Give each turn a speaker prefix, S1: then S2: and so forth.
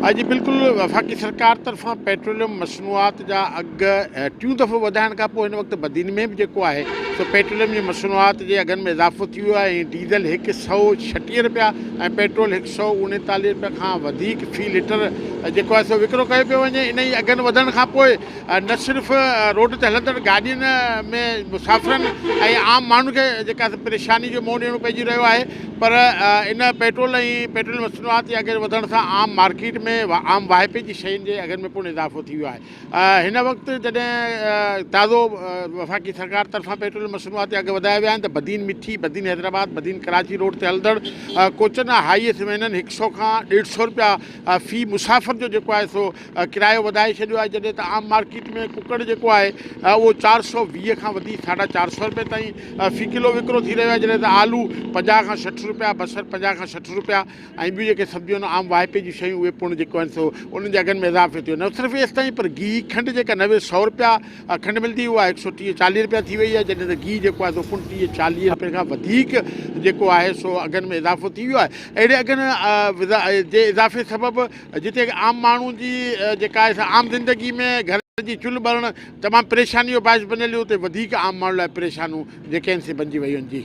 S1: जी बिल्कुलु वफ़ाक़ी सरकार तरफ़ां पेट्रोलियम मसनूआत जा अघु टियों दफ़ो वधाइण खां पोइ हिन वक़्तु बदीन में बि जेको आहे सो पेट्रोलियम जी मसनूआत जे अघनि में इज़ाफ़ो थी वियो आहे। ऐं डीज़ल 136 रुपया ऐं पेट्रोल 139 रुपया खां वधीक फ़ी लीटर जेको आहे सो विकिरो कयो पियो वञे। इन ई अघनि वधण खां पोइ न सिर्फ़ु रोड ते हलंदड़ गाॾियुनि में मुसाफ़िरनि ऐं आम माण्हुनि खे जेका परेशानी जो मुंहुं ॾियणो पइजी रहियो आहे, पर इन पेट्रोल ऐं पेट्रोल मसनूआत जे अघ वधण सां आम मार्केट में आम वाहिपे जी शयुनि जे अघनि में पिणु इज़ाफ़ो थी वियो आहे। हिन वक़्तु जॾहिं ताज़ो वफ़ाक़ी सरकार तरफ़ां पेट्रोल मसनूआत जा अघ वधाया विया आहिनि त बदीन मिठी, बदीन हैदराबाद, बदीन कराची रोड ते हलंदड़ कोचनि हाईएस्ट वेननि 100 खां 150 रुपया फ़ी मुसाफ़िर जो जेको आहे सो किरायो वधाए छॾियो आहे। जॾहिं त आम मार्केट में कुकड़ जेको आहे उहो 420 खां वधी 450 रुपए ताईं फ़ी किलो विकिरो थी रहियो आहे। जॾहिं त आलू 50 खां 60 रुपया, बसर 50 खां 60 रुपया ऐं ॿियूं जेके सब्जियूं आहिनि आम वाहिपे जी शयूं उहे पिणु जेको आहिनि सो उन्हनि जे अघनि में इज़ाफ़ो थियो। न सिर्फ़ु एसि ताईं पर घी खंडु जेका 90-100 रुपया खंडु मिलंदी उहा 130-40 रुपया थी वई आहे। जॾहिं त घी जेको आहे सो 35-40 रुपए खां वधीक जेको आहे सो अघनि में इज़ाफ़ो थी वियो आहे। अहिड़े अघनि जे इज़ाफ़े सबबु जिते आम माण्हू जी जेका आहे आम ज़िंदगी में घर जी चुल्हि ॿारणु तमामु परेशानी जो बाहिस बनियल हुयो, उते वधीक आम माण्हू लाइ परेशानियूं जेके आहिनि से बणिजी वयूं आहिनि। जी